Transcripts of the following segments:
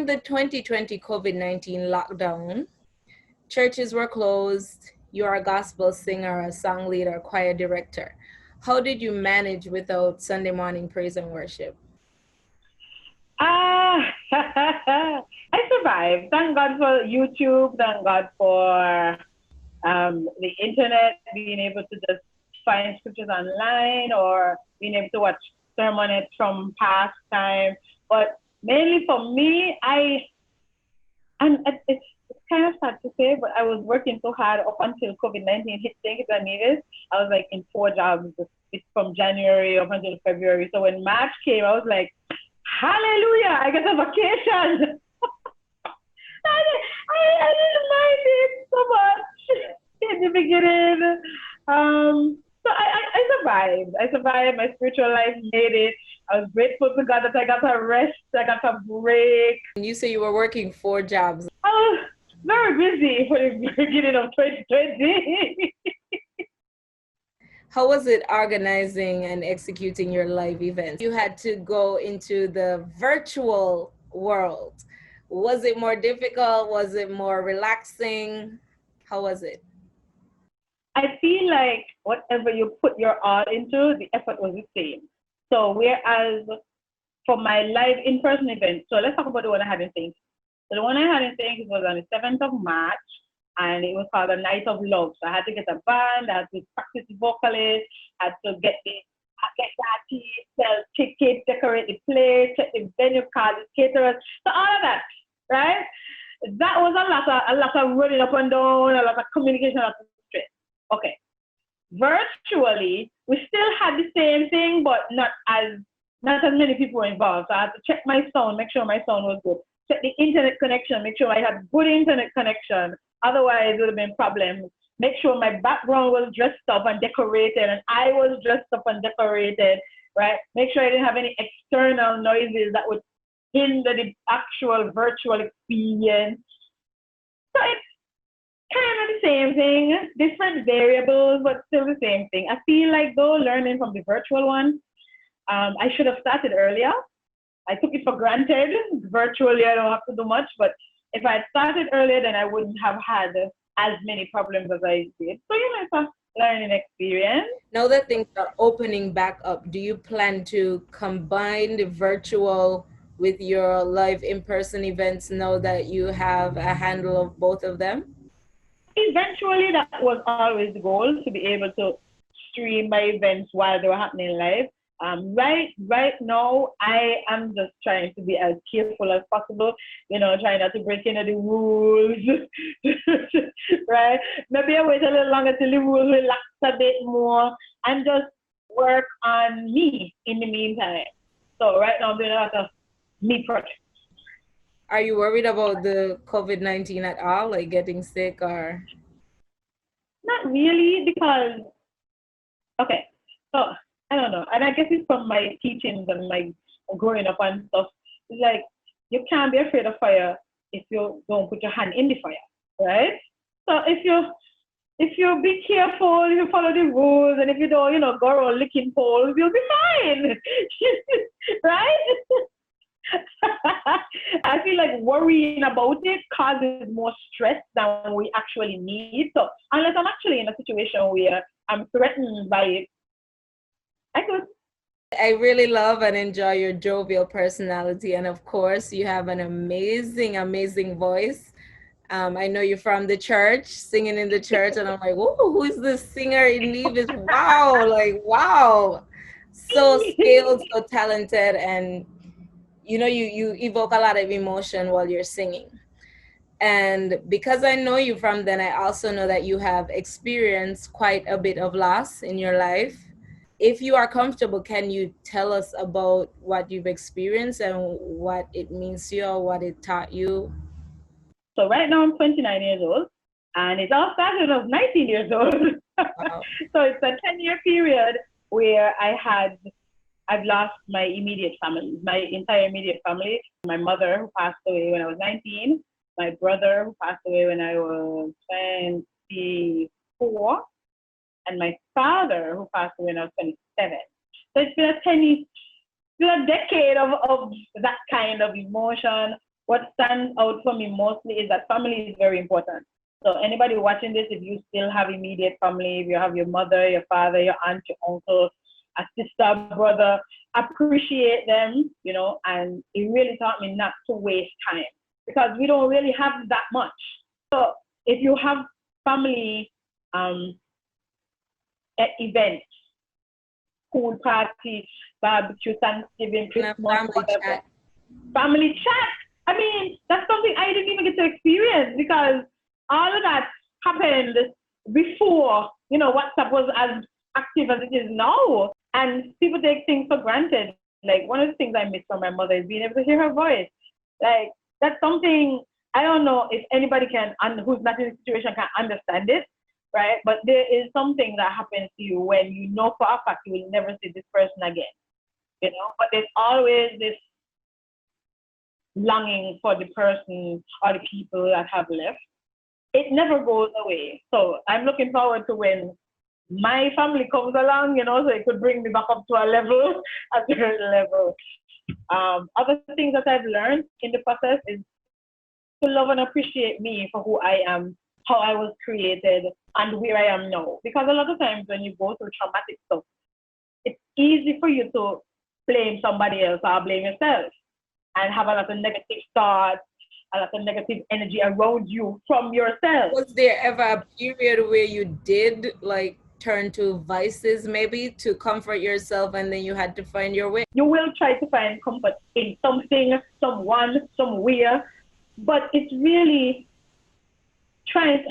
during the 2020 COVID-19 lockdown, churches were closed. You are a gospel singer, a song leader, choir director. How did you manage without Sunday morning praise and worship? I survived. Thank God for YouTube. Thank God for the internet, being able to just find scriptures online or being able to watch sermonettes from past time. But mainly for me, and it's kind of sad to say, but I was working so hard up until COVID-19 hit. Think if I needed, I was like in 4 jobs from January up until February. So when March came, I was like, hallelujah, I get a vacation. I didn't mind it so much in the beginning. So I survived. I survived. My spiritual life made it. I was grateful to God that I got a rest. I got a break. You say you were working 4 jobs. I was very busy for the beginning of 2020. How was it organizing and executing your live events? You had to go into the virtual world. Was it more difficult? Was it more relaxing? How was it? I feel like whatever you put your all into, the effort was the same. So whereas for my live in-person event, so let's talk about the one I had in St. So the one I had in St. was on the 7th of March, and it was called the Night of Love. So I had to get a band, I had to practice the vocalist, I had to get the artiste, sell tickets, decorate the place, check the venue, call the caterers, so all of that, right? That was a lot of running up and down, a lot of communication, a lot of stress. Okay. Virtually, we still had the same thing, but not as many people were involved. So I had to check my sound, make sure my sound was good. Check the internet connection, make sure I had good internet connection. Otherwise, it would have been problems. Make sure my background was dressed up and decorated, and I was dressed up and decorated, right? Make sure I didn't have any external noises that would hinder the actual virtual experience. So it's kind of the same thing, different variables, but still the same thing. I feel like though, learning from the virtual one, I should have started earlier. I took it for granted. Virtually, I don't have to do much, but if I had started earlier, then I wouldn't have had as many problems as I did. So, it's a learning experience. Now that things are opening back up, do you plan to combine the virtual with your live in-person events now that you have a handle of both of them? Eventually, that was always the goal, to be able to stream my events while they were happening live. Right now, I am just trying to be as careful as possible, trying not to break into the rules, right? Maybe I wait a little longer till the rules relax a bit more and just work on me in the meantime. So right now, I'm doing a lot of me projects. Are you worried about the COVID-19 at all, like getting sick or? Not really, because, okay, so I don't know. And I guess it's from my teachings and my growing up and stuff. It's like, you can't be afraid of fire if you don't put your hand in the fire, right? So if you be careful, if you follow the rules, and if you don't, go around licking poles, you'll be fine, right? I feel like worrying about it causes more stress than we actually need. So unless I'm actually in a situation where I'm threatened by it, I could. I really love and enjoy your jovial personality. And of course, you have an amazing, amazing voice. I know you're from the church, singing in the church. And I'm like, whoa, who is this singer in Levis? Wow, wow. So skilled, so talented. And, you evoke a lot of emotion while you're singing. And because I know you from then, I also know that you have experienced quite a bit of loss in your life. If you are comfortable, can you tell us about what you've experienced and what it means to you or what it taught you? So right now I'm 29 years old, and it all started when I was 19 years old. Wow. So it's a 10-year period where I've lost my immediate family, my entire immediate family. My mother, who passed away when I was 19, my brother, who passed away when I was 24, and my father, who passed away when I was 27. So it's been a decade of that kind of emotion. what stands out for me mostly is that family is very important. So anybody watching this, if you still have immediate family, if you have your mother, your father, your aunt, your uncle, a sister, brother, appreciate them, you know, and it really taught me not to waste time because we don't really have that much. So if you have family at events, school party, barbecue, Thanksgiving, Christmas, whatever. Family chat. I mean, that's something I didn't even get to experience because all of that happened before, you know, WhatsApp was as active as it is now. And people take things for granted. Like, one of the things I miss from my mother is being able to hear her voice. Like, that's something, I don't know if anybody can, who's not in the situation can understand it, right? But there is something that happens to you when you know for a fact you will never see this person again, you know? But there's always this longing for the person or the people that have left. It never goes away. So I'm looking forward to when my family comes along, you know, so it could bring me back up to a level, a certain level. Other things that I've learned in the process is to love and appreciate me for who I am, how I was created, and where I am now. Because a lot of times when you go through traumatic stuff, it's easy for you to blame somebody else or blame yourself and have a lot of negative thoughts, a lot of negative energy around you from yourself. Was there ever a period where you did like turn to vices maybe to comfort yourself and then you had to find your way? You will try to find comfort in something, someone, somewhere, but it's really trying,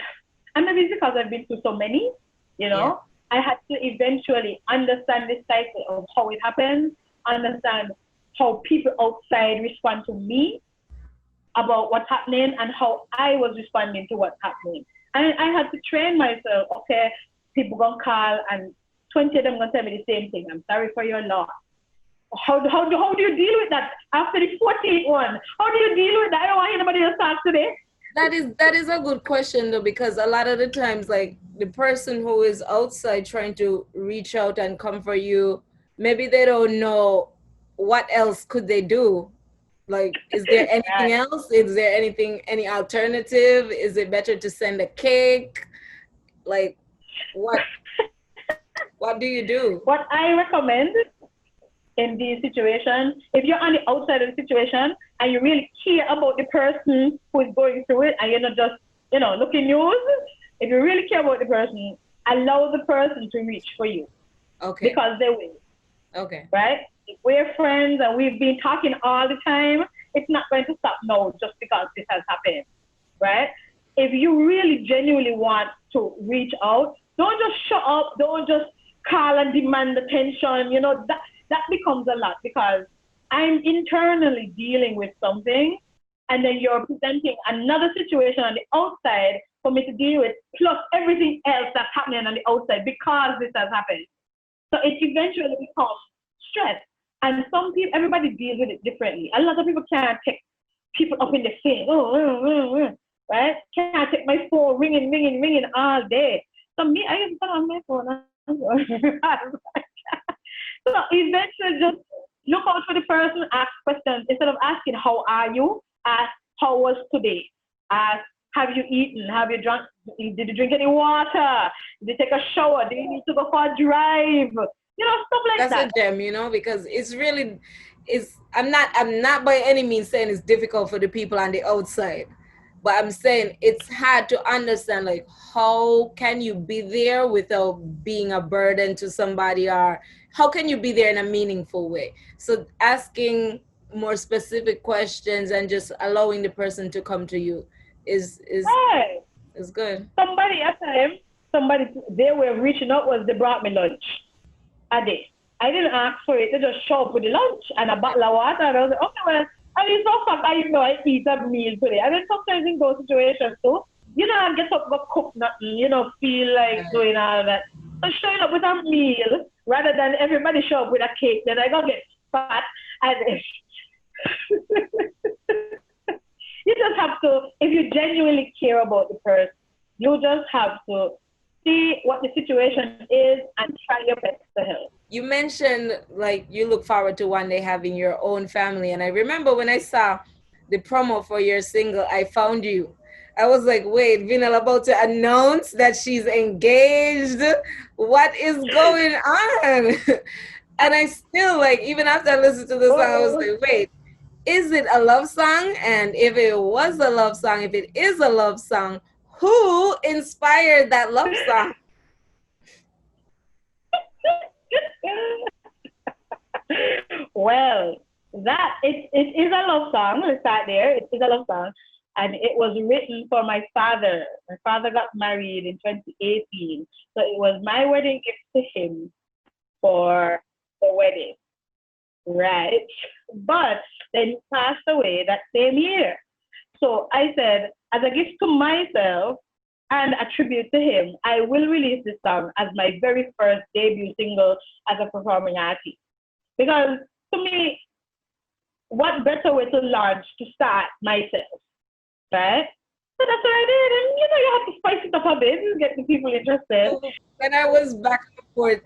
and maybe it's because I've been through so many, you know, I had to eventually understand this cycle of how it happens, understand how people outside respond to me about what's happening and how I was responding to what's happening. And I had to train myself, okay, people gonna call and 20 of them gonna tell me the same thing. I'm sorry for your loss. How do you deal with that after the 14th one? How do you deal with that? I don't want anybody else talk today. That is a good question though, because a lot of the times, like the person who is outside trying to reach out and comfort you, maybe they don't know what else could they do. Like, is there anything else? Is there any alternative? Is it better to send a cake? Like, what do you do? What I recommend in these situations, if you're on the outside of the situation and you really care about the person who is going through it and you're not just, you know, looking news, if you really care about the person, allow the person to reach for you. Okay. Because they will. Okay. Right? If we're friends and we've been talking all the time, it's not going to stop now just because this has happened. Right? If you really genuinely want to reach out, don't just shut up, don't just call and demand attention. You know, that becomes a lot because I'm internally dealing with something and then you're presenting another situation on the outside for me to deal with, plus everything else that's happening on the outside because this has happened. So it eventually becomes stress. And some people, everybody deals with it differently. A lot of people can't take people up in the face. Right? Can't take my phone ringing all day. So me, I used to on my phone. So eventually just look out for the person, ask questions. Instead of asking, how are you? Ask, how was today? Ask, have you eaten? Have you drunk? Did you drink any water? Did you take a shower? Do you need to go for a drive? You know, stuff like that. That's a gem, you know, because I'm not by any means saying it's difficult for the people on the outside, but I'm saying it's hard to understand, like, how can you be there without being a burden to somebody, or how can you be there in a meaningful way? So asking more specific questions and just allowing the person to come to you is good. Somebody at the time, they were reaching out they brought me lunch a day. I didn't ask for it. They just show up with the lunch and a bottle of water. And I was like, okay, well, I mean, so fact, I know I eat a meal today. And then sometimes in those situations too, you know, I get up, go cook nothing, you know, feel like doing all that. So showing up with a meal rather than everybody show up with a cake, then I go get fat. And you just have to, if you genuinely care about the person, you just have to see what the situation is and try your best to help. You mentioned like you look forward to one day having your own family, and I remember when I saw the promo for your single, I Found You. I was like, wait, Venelle about to announce that she's engaged. What is going on? And I still like, even after I listened to the song, I was Oh, like, wait, is it a love song? And if it was a love song, if it is a love song, who inspired that love song? well, it is a love song. Let's start there. It is a love song, and it was written for my father. My father got married in 2018, so it was my wedding gift to him for the wedding, right? But then he passed away that same year. So I said, as a gift to myself and a tribute to him, I will release this song as my very first debut single as a performing artist. Because to me, what better way to launch to start myself, right? So that's what I did. And you have to spice it up a bit to get the people interested. When I was back and forth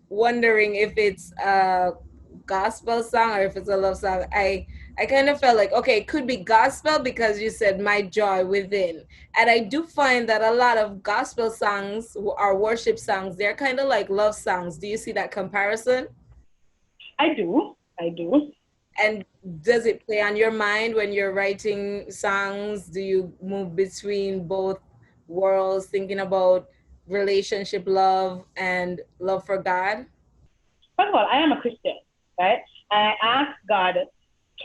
wondering if it's a gospel song or if it's a love song, I kind of felt like, okay, it could be gospel because you said my joy within. And I do find that a lot of gospel songs are worship songs. They're kind of like love songs. Do you see that comparison? I do. I do. And does it play on your mind when you're writing songs? Do you move between both worlds, thinking about relationship love and love for God? First of all, I am a Christian, right? And I ask God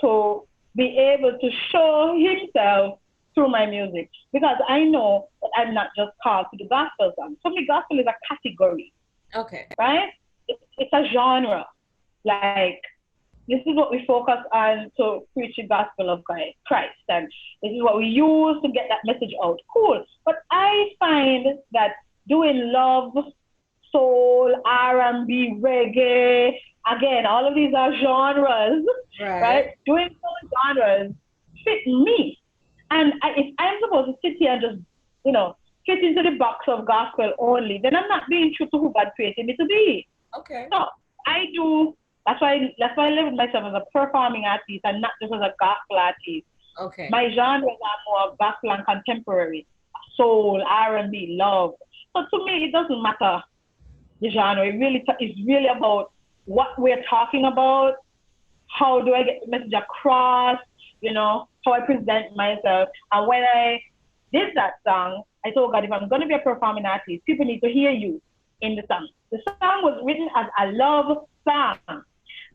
to be able to show himself through my music because I know that I'm not just called to the gospel song. For me, gospel is a category, Okay. right? It's a genre. Like, this is what we focus on to preach the gospel of Christ. And this is what we use to get that message out. Cool. But I find that doing love, soul, R&B, reggae, again, all of these are genres, right? Doing those genres fit me. And if I'm supposed to sit here and just, fit into the box of gospel only, then I'm not being true to who God created me to be. Okay. So I do. That's why I live with myself as a performing artist and not just as a gospel artist. Okay. My genres are more gospel and contemporary, soul, R&B, love. So to me, it doesn't matter the genre. It's really about what we're talking about. How do I get the message across? How I present myself. And when I did that song, I told God, if I'm going to be a performing artist, people need to hear you in the song. The song was written as a love song.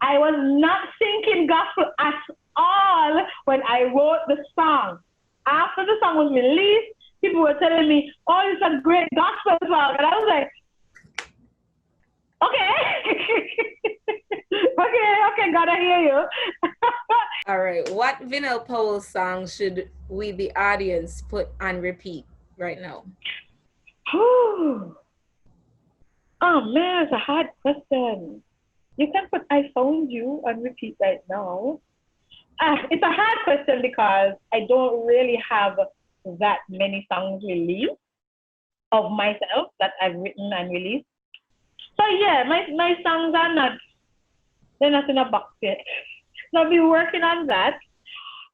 I was not thinking gospel at all when I wrote the song. After the song was released, people were telling me, oh, it's a great gospel song. And I was like, okay. okay, gotta hear you. All right. What Venelle Powell song should we, the audience, put on repeat right now? Oh man, it's a hard question. You can put I Found You on repeat right now. It's a hard question because I don't really have that many songs released of myself that I've written and released. So yeah, my songs are they're not in a box yet. So I'll be working on that.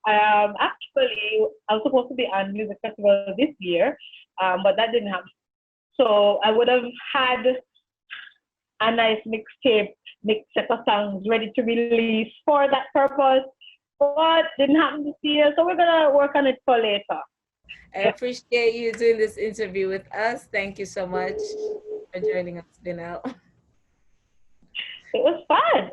Actually, I was supposed to be on music festival this year, but that didn't happen. So I would have had a nice mixtape, mix set of songs ready to release for that purpose, but didn't happen this year. So we're gonna work on it for later. I appreciate you doing this interview with us. Thank you so much for joining us, Venelle. It was fun.